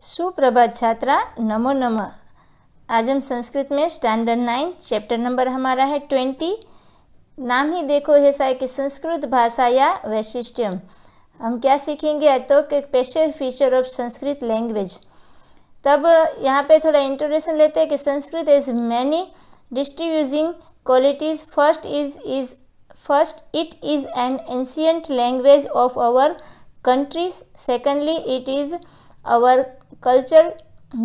सुप्रभात छात्रा, नमो नमः। आज हम संस्कृत में स्टैंडर्ड 9 चैप्टर नंबर हमारा है 20। नाम ही देखो ऐसा है कि संस्कृत भाषा या वैशिष्ट्यम। हम क्या सीखेंगे तो कि special feature of Sanskrit language. तब यहाँ पे थोड़ा इंट्रोडक्शन लेते हैं कि Sanskrit is many distinguishing qualities. First it is an ancient language of our countries. Secondly, it is our culture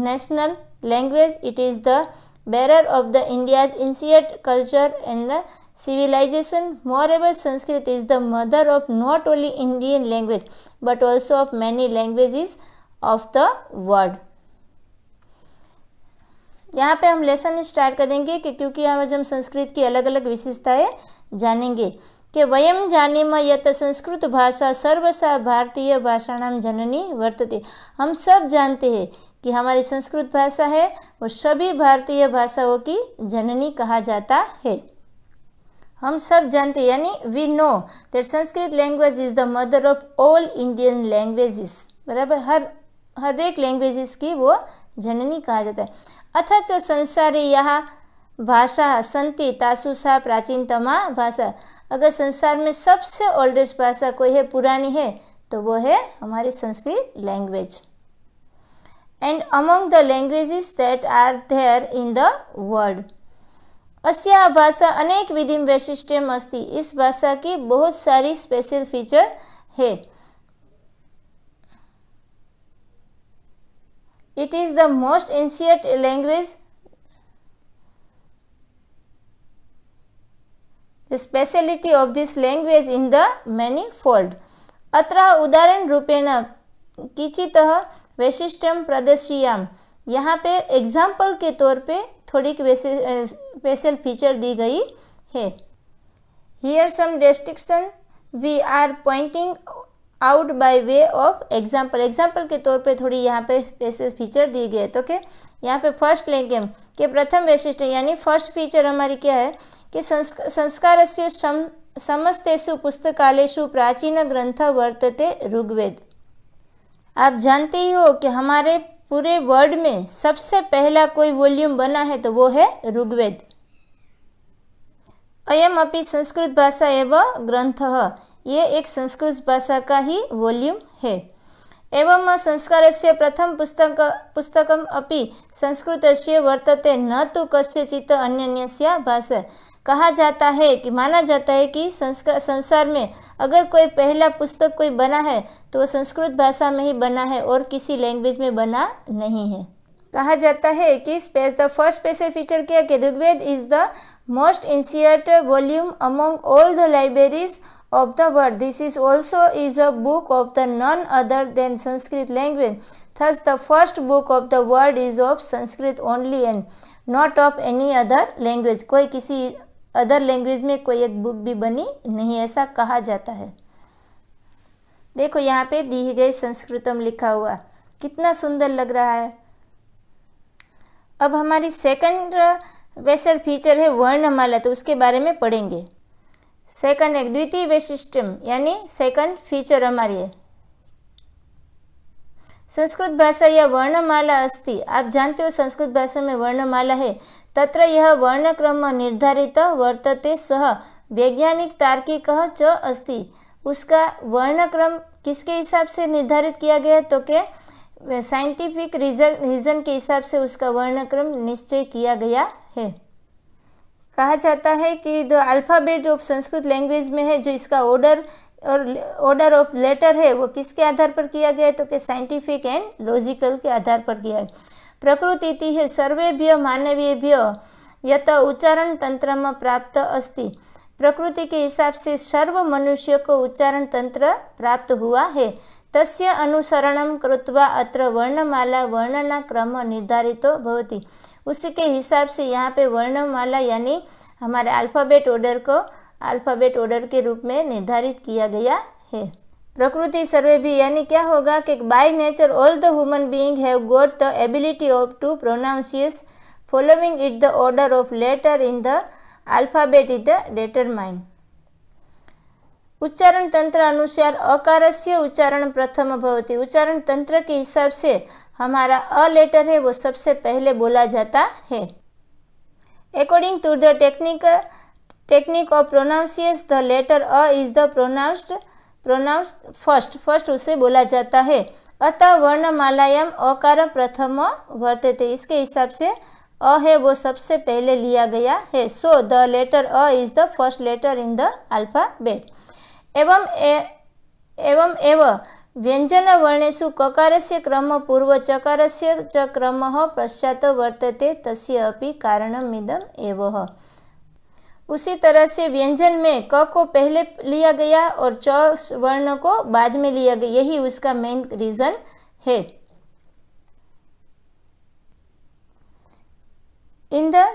national language. It is the bearer of the India's ancient culture and civilization. Moreover, Sanskrit is the mother of not only Indian language but also of many languages of the world. यहाँ पे हम lesson start करेंगे कि क्योंकि आज हम संस्कृत की अलग अलग विशेषताएं जानेंगे कि वयम जानीम यत संस्कृत भाषा सर्वसा भारतीय भाषाणाम जननी वर्तते। हम सब जानते हैं कि हमारी संस्कृत भाषा है वो सभी भारतीय भाषाओं की जननी कहा जाता है। हम सब जानते हैं, यानी we know that Sanskrit language is the mother of all Indian languages. बराबर, हर एक लैंग्वेजेस की वो जननी कहा जाता है। अथच संसारे यहाँ भाषा संति तासु सा प्राचीनतमा भाषा। अगर संसार में सबसे ओल्डेस्ट भाषा कोई है, पुरानी है, तो वो है हमारी Sanskrit language. And among the languages that are there in the world अस्या भाषा अनेक विधिम वैशिष्ट्यम अस्ति। इस भाषा की बहुत सारी स्पेशल फीचर है। It is the most ancient language. The speciality of this language in the manifold. अत्र उदाहरण रूपेण किंचितः वैशिष्ट्यम प्रदर्शयाम। यहाँ पे एग्जाम्पल के तौर पे थोड़ी स्पेशल फीचर दी गई है। Here some distinction we are pointing out by way of example. Example के तौर पे थोड़ी यहाँ पे स्पेशल फीचर दी गई है। तो क्या यहाँ पे फर्स्ट लेंगे हम कि प्रथम वैशिष्ट्य यानी फर्स्ट फीचर हमारी क्या है कि संस्कारस्य समस्तेषु पुस्तकालेषु प्राचीन ग्रंथ वर्तते ऋग्वेद। आप जानते ही हो कि हमारे पूरे वर्ल्ड में सबसे पहला कोई वॉल्यूम बना है तो वो है ऋग्वेद। अयम अपि संस्कृत भाषा एवं ग्रंथः, ये एक संस्कृत भाषा का ही वॉल्यूम है। एवं संस्कारस्य प्रथम पुस्तकम अपि संस्कृतस्य वर्तते न तो कस्यचित् अन्यस्य भाषा। कहा जाता है कि माना जाता है कि संसार में अगर कोई पहला पुस्तक कोई बना है तो वो संस्कृत भाषा में ही बना है और किसी लैंग्वेज में बना नहीं है। कहा जाता है कि द फर्स्ट स्पेशल फीचर क्या कि Rigveda is the most ancient volume among all the libraries of the world. This is also is a book of the none other than Sanskrit language. Thus the first book of the world is of Sanskrit only and not of any other language. कोई किसी other language में कोई एक book भी बनी नहीं, ऐसा कहा जाता है। देखो यहाँ पे दी गई संस्कृतम लिखा हुआ, कितना सुंदर लग रहा है। अब हमारी सेकंड स्पेशल फीचर है वर्णमाला, तो उसके बारे में पढ़ेंगे। सेकंड एक द्वितीय वैशिष्ट्यम यानी सेकंड फीचर हमारी है संस्कृत भाषा या वर्णमाला अस्ति। आप जानते हो संस्कृत भाषा में वर्णमाला है। तत्र यह वर्णक्रम निर्धारित वर्तते सह वैज्ञानिक तार्किकः च अस्ति। उसका वर्णक्रम किसके हिसाब से निर्धारित किया गया है तो के साइंटिफिक रीजन के हिसाब से उसका वर्णक्रम निश्चय किया गया है। कहा जाता है कि the alphabet of Sanskrit language में है जो इसका ऑर्डर ऑफ लेटर है वो किसके आधार पर किया गया है तो कि साइंटिफिक एंड लॉजिकल के आधार पर किया है। प्रकृति है सर्वेभ्य मानवीयभ्य यत उच्चारण तंत्र में प्राप्त अस्ति। प्रकृति के हिसाब से सर्व मनुष्य को उच्चारण तंत्र प्राप्त हुआ है। तस्य अनुसरणं कृत्वा अत्र वर्णमाला वर्णना क्रम निर्धारितो भवति। उसी के हिसाब से यहाँ पे वर्णमाला यानी हमारे अल्फ़ाबेट ऑर्डर को अल्फ़ाबेट ऑर्डर के रूप में निर्धारित किया गया है। प्रकृति सर्वे भी यानी क्या होगा कि by nature all the human being have got the ability of to pronounce following it the order of letter in the alphabet is the determine. उच्चारण तंत्र अनुसार अकारस्य उच्चारण प्रथम भवति। उच्चारण तंत्र के हिसाब से हमारा अ लेटर है वो सबसे पहले बोला जाता है। According to the technique of pronunciation the letter अ इज द प्रोनाउंस्ड फर्स्ट उसे बोला जाता है। अतः वर्णमालायाम अकार प्रथम वर्तते। इसके हिसाब से अ है वो सबसे पहले लिया गया है। सो द लेटर अ is the first letter in the alphabet. एवं एव व्यंजन वर्णेषु ककारस्य क्रम पूर्व चकारस्य च क्रमः पश्चात् वर्तते तस्य अपि कारणमिदम् एव। उसी तरह से व्यंजन में क को पहले लिया गया और च वर्ण को बाद में लिया गया, यही उसका मेन रीजन है। In the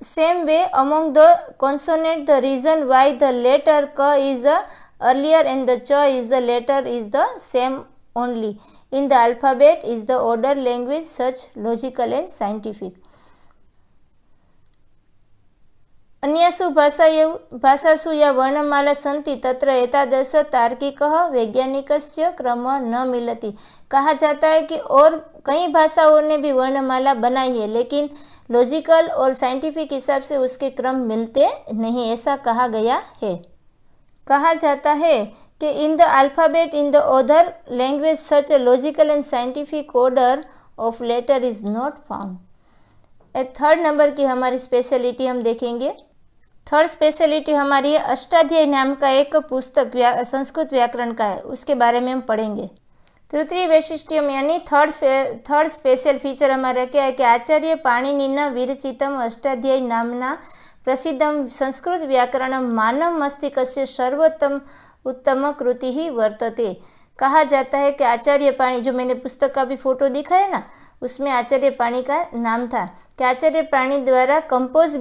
same way among the consonant, the reason why the letter k is the earlier and the ch is the later is the same only in the alphabet is the order language such logical and scientific. अन्यासु भाषासु या वर्णमाला सन्ति तत्र एतादृश तार्किकः वैज्ञानिकस्य क्रम न मिलति। कहा जाता है कि और कई भाषाओं ने भी वर्णमाला बनाई है लेकिन लॉजिकल और साइंटिफिक हिसाब से उसके क्रम मिलते नहीं, ऐसा कहा गया है। कहा जाता है कि in the alphabet in the other language such a logical and scientific order of letter is not found. Third number की हमारी स्पेशलिटी हम देखेंगे। थर्ड स्पेशलिटी हमारी अष्टाध्यायी नाम का एक पुस्तक संस्कृत व्याकरण का है, उसके बारे में हम पढ़ेंगे। तृतीय वैशिष्ट्यम यानी थर्ड स्पेशल फीचर हमारा क्या है कि आचार्य पाणिनिना विरचितम अष्टाध्यायी नामना प्रसिद्धम संस्कृत व्याकरण मानव मस्तिष्कस्य सर्वोत्तम उत्तम कृति ही वर्तते। कहा जाता है कि आचार्य पाणी, जो मैंने पुस्तक का भी फोटो दिखा है ना, उसमें आचार्य पाणी का नाम था कि आचार्य पाणी द्वारा कंपोज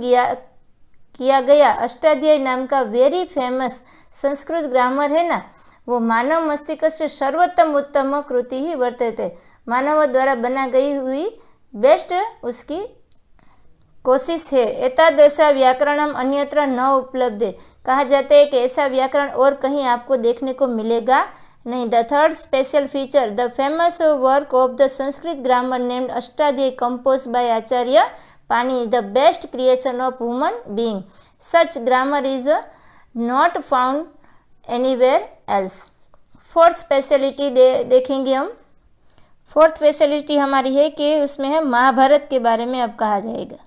किया गया अष्टाध्यायी नाम का वेरी फेमस संस्कृत ग्रामर है ना, वो मानव मस्तिष्क से सर्वोत्तम उत्तम कृति ही वर्तते। मानव द्वारा बना गई हुई बेस्ट उसकी कोशिश है। एतादृशा व्याकरणम अन्यत्र न उपलब्ध। कहा जाता है कि ऐसा व्याकरण और कहीं आपको देखने को मिलेगा नहीं। The third special feature the famous work of the Sanskrit grammar named Ashtadhyayi compose by Acharya Panini the best creation of human being. Such grammar is not found anywhere else. Fourth speciality देखेंगे हम। फोर्थ स्पेशलिटी हमारी है कि उसमें है महाभारत के बारे में अब कहा जाएगा।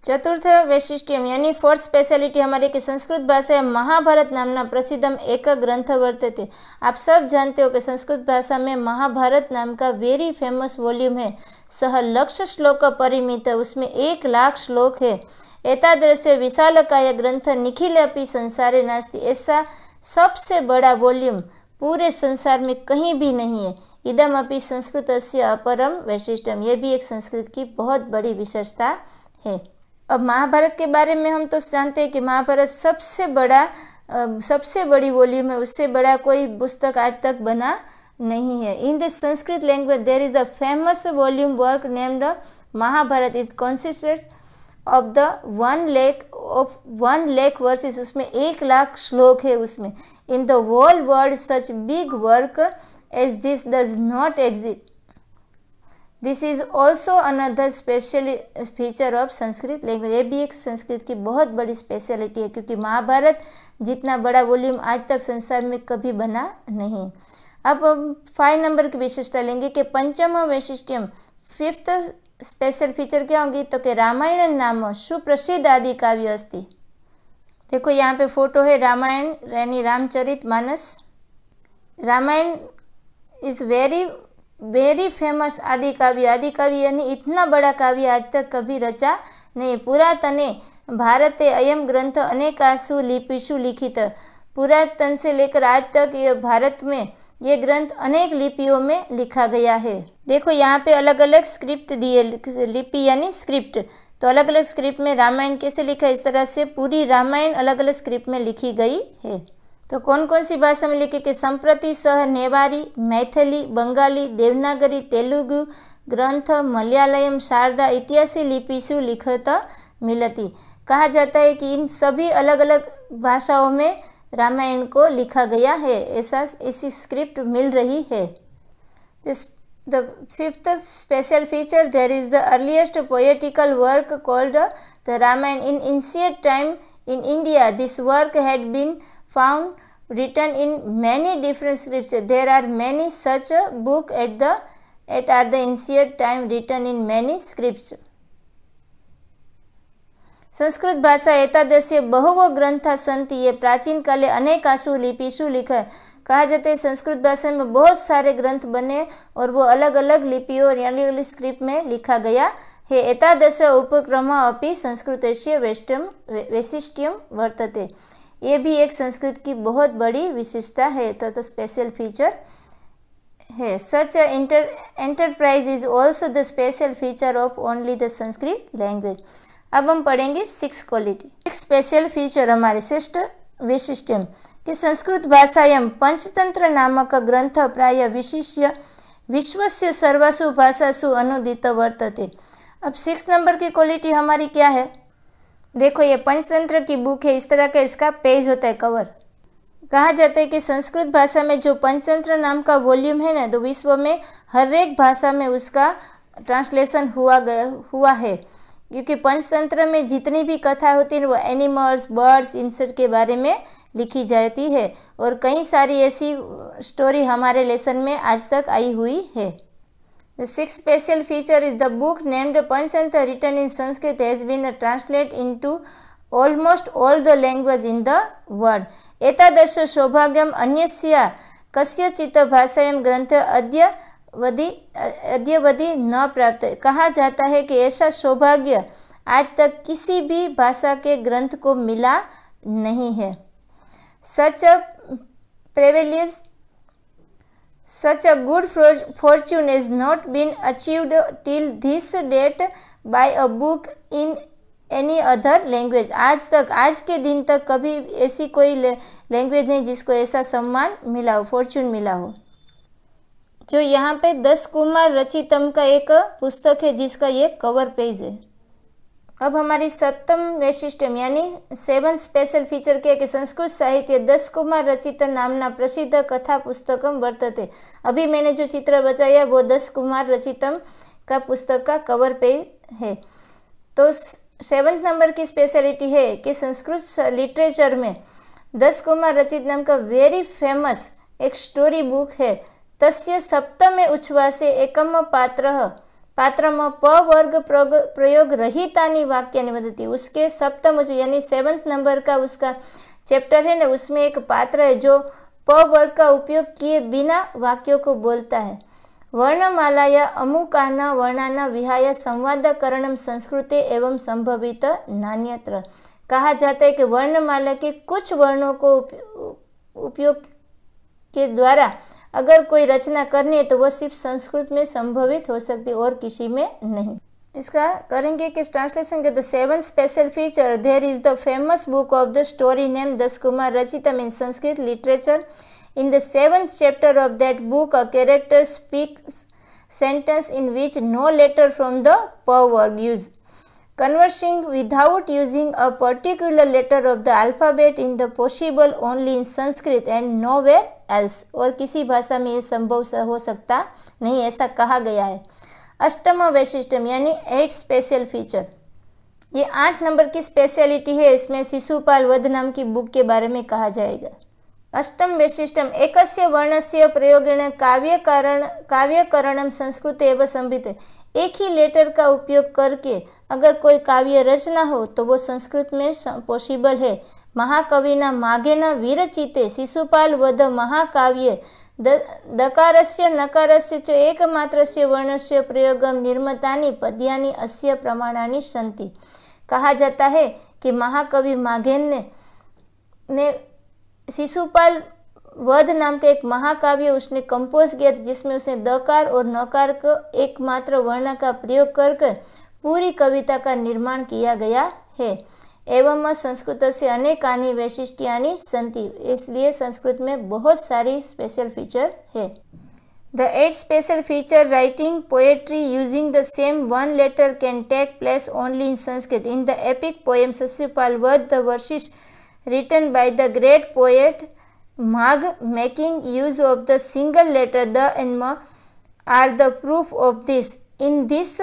चतुर्थ वैशिष्ट्यम यानी फोर्थ स्पेशलिटी हमारे कि संस्कृत भाषा महाभारत नामना प्रसिद्धम एक ग्रंथ वर्तते। आप सब जानते हो कि संस्कृत भाषा में महाभारत नाम का वेरी फेमस वॉल्यूम है। सह लक्ष श्लोक परिमित, उसमें 1,00,000 श्लोक है। एतादृश विशालकाय ग्रंथ निखिल अपि संसारे नास्ति। ऐसा सबसे बड़ा वॉल्यूम पूरे संसार में कहीं भी नहीं है। इदम अपि संस्कृतस्य अपरम वैशिष्ट्यम, ये भी एक संस्कृत की बहुत बड़ी विशेषता है। अब महाभारत के बारे में हम तो जानते हैं कि महाभारत सबसे बड़ी वॉल्यूम है, उससे बड़ा कोई पुस्तक आज तक बना नहीं है। In this Sanskrit language there is a famous volume work named Mahabharata. It consisted of the 1,00,000 verses, उसमें 1,00,000 श्लोक है उसमें। In the whole world such big work as this does not exist. This is also another special feature of Sanskrit language. ये भी एक संस्कृत की बहुत बड़ी स्पेशलिटी है क्योंकि महाभारत जितना बड़ा वॉल्यूम आज तक संसार में कभी बना नहीं। अब हम 5 नंबर की विशेषता लेंगे कि पंचम वैशिष्ट्यम। फिफ्थ स्पेशल फीचर क्या होगी तो कि रामायण नाम सुप्रसिद्ध आदि काव्य अस्ति। देखो यहाँ पे फोटो है रामायण यानी Ramcharit Manas. Ramayan is very famous आदि काव्य यानी इतना बड़ा काव्य आज तक कभी रचा नहीं। पुरातने भारते अयम ग्रंथ अनेकासु लिपिषु लिखित। पुरातन से लेकर आज तक ये भारत में ये ग्रंथ अनेक लिपियों में लिखा गया है। देखो यहाँ पे अलग अलग स्क्रिप्ट दिए, लिपि यानी स्क्रिप्ट, तो अलग अलग स्क्रिप्ट में रामायण कैसे लिखा, इस तरह से पूरी रामायण अलग अलग स्क्रिप्ट में लिखी गई है। तो कौन कौन सी भाषा में लिखे कि संप्रति सह नेवारी, मैथिली, बंगाली, देवनागरी, तेलुगु ग्रंथ, मलयालम, शारदा इत्यादि लिपिषु लिखत मिलती। कहा जाता है कि इन सभी अलग अलग भाषाओं में रामायण को लिखा गया है, ऐसी स्क्रिप्ट मिल रही है। The fifth special feature, there is the earliest poetical work called the Ramayana in ancient time in India. This work had been found written in many different scripts. There are many such books at the ancient time written in many scripts. Sanskrit भाषा एतादृश्य बहुवो ग्रंथा संति, ये प्राचीन काले अनेक आशु लिपिशु लिखा। कहा जाता है संस्कृत भाषा में बहुत सारे ग्रंथ बने और वो अलग अलग लिपियों और अलग अलग स्क्रिप्ट में लिखा गया है। एतादृश उपक्रम अपि संस्कृतस्य वैशिष्ट्यम वर्तते, ये भी एक संस्कृत की बहुत बड़ी विशेषता है तो स्पेशल फीचर है। Such enterprise is also the special feature of only the Sanskrit language. अब हम पढ़ेंगे 6 क्वालिटी। 6 स्पेशल फीचर हमारे श्रेष्ठ वैशिष्ट्यम कि संस्कृत भाषायां पंचतंत्र नामक ग्रंथ प्राय विशिष्य विश्वस्य सर्वासु भाषासु अनुदित वर्तते। अब 6 नंबर की क्वालिटी हमारी क्या है? देखो ये पंचतंत्र की बुक है, इस तरह का इसका पेज होता है, कवर। कहा जाता है कि संस्कृत भाषा में जो पंचतंत्र नाम का वॉल्यूम है ना, तो विश्व में हर एक भाषा में उसका ट्रांसलेशन हुआ है, क्योंकि पंचतंत्र में जितनी भी कथा होती है वो एनिमल्स, बर्ड्स, इंसेक्ट के बारे में लिखी जाती है और कई सारी ऐसी स्टोरी हमारे लेसन में आज तक आई हुई है। The 6th special feature is the book named Panchatantra written in Sanskrit has been translated into almost all the languages in the world. एतादृश सौभाग्यम अन्यस्या कस्यचित् भाषायां ग्रंथ अद्यावधि न प्राप्त। कहा जाता है कि ऐसा सौभाग्य आज तक किसी भी भाषा के ग्रंथ को मिला नहीं है। Such a good fortune has not been achieved till this date by a book in any other language. आज के दिन तक कभी ऐसी कोई लैंग्वेज नहीं जिसको ऐसा सम्मान मिला हो, फॉर्चून मिला हो। जो यहाँ पे 10 कुमार रचितम का एक पुस्तक है जिसका ये कवर पेज है। अब हमारी 7th वैशिष्ट्यम यानी 7th स्पेशल फीचर क्या है कि संस्कृत साहित्य 10 कुमार रचित नामना प्रसिद्ध कथा पुस्तकम वर्तते। अभी मैंने जो चित्र बताया वो 10 कुमार रचितम का पुस्तक का कवर पेज है। तो 7th नंबर की स्पेशलिटी है कि संस्कृत लिटरेचर में 10 कुमार रचित नाम का वेरी फेमस एक स्टोरी बुक है। तस्य सप्तमे उच्छ्वासे एकम पात्रम प वर्ग प्रयोग रहितानि वाक्यानि वदति। उसके सप्तम यानी 7th नंबर का उसका चैप्टर है ना, उसमें एक पात्र है जो प वर्ग का उपयोग किए बिना वाक्यों को बोलता है। वर्णमालाया अमुकान वर्णाना विहाय संवादकरणम संस्कृते एवं संभवित नान्यत्र। कहा जाता है कि वर्णमाला के कुछ वर्णों को उपयोग के द्वारा अगर कोई रचना करनी है तो वह सिर्फ संस्कृत में संभवित हो सकती है और किसी में नहीं। इसका करेंगे कि ट्रांसलेशन के the 7th special feature there is the famous book of the story name 10 कुमार रचितम in Sanskrit literature. In the 7th chapter of that book a character speaks sentence in which no letter from the प वर्ग use conversing without using a particular letter of the alphabet in the possible only in Sanskrit and nowhere else। और किसी भाषा में ये संभव हो सकता नहीं, ऐसा कहा गया है। 8वां वैशिष्ट्यम यानी 8 स्पेशल फीचर, ये 8 नंबर की स्पेशलिटी है। इसमें शिशुपाल वध नाम की बुक के बारे में कहा जाएगा। 8म वैशिष्ट्यम एकस्य वर्णस्य प्रयोगेण काव्यकरणम संस्कृत एवं संभित। एक ही लेटर का उपयोग करके अगर कोई काव्य रचना हो तो वो संस्कृत में पॉसिबल है। महाकविना माघेन विरचिते शिशुपाल वध महाकाव्ये दकारस्य नकारस्य च एकमात्रस्य वर्णस्य प्रयोगम निर्मतानि पद्यानि अस्य प्रमाणानि सन्ति। कहा जाता है कि महाकवि माघेन ने शिशुपाल वध नाम का एक महाकाव्य उसने कंपोज किया था जिसमें उसने दकार और नकार को एकमात्र वर्ण का प्रयोग कर पूरी कविता का निर्माण किया गया है। एवं संस्कृत से अनेकानि वैशिष्ट्यानि सन्ति, इसलिए संस्कृत में बहुत सारी स्पेशल फीचर है। The 8th special feature writing poetry using the same one letter can take place only in Sanskrit. In the epic poem Shisyupal Vadh, the verses written by the great poet Magh, making use of the single letter the and ma are the proof of this. In this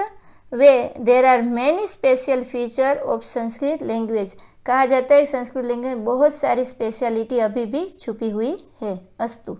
way, there are many special features of Sanskrit language. कहा जाता है Sanskrit language में बहुत सारी speciality अभी भी छुपी हुई है। अस्तु।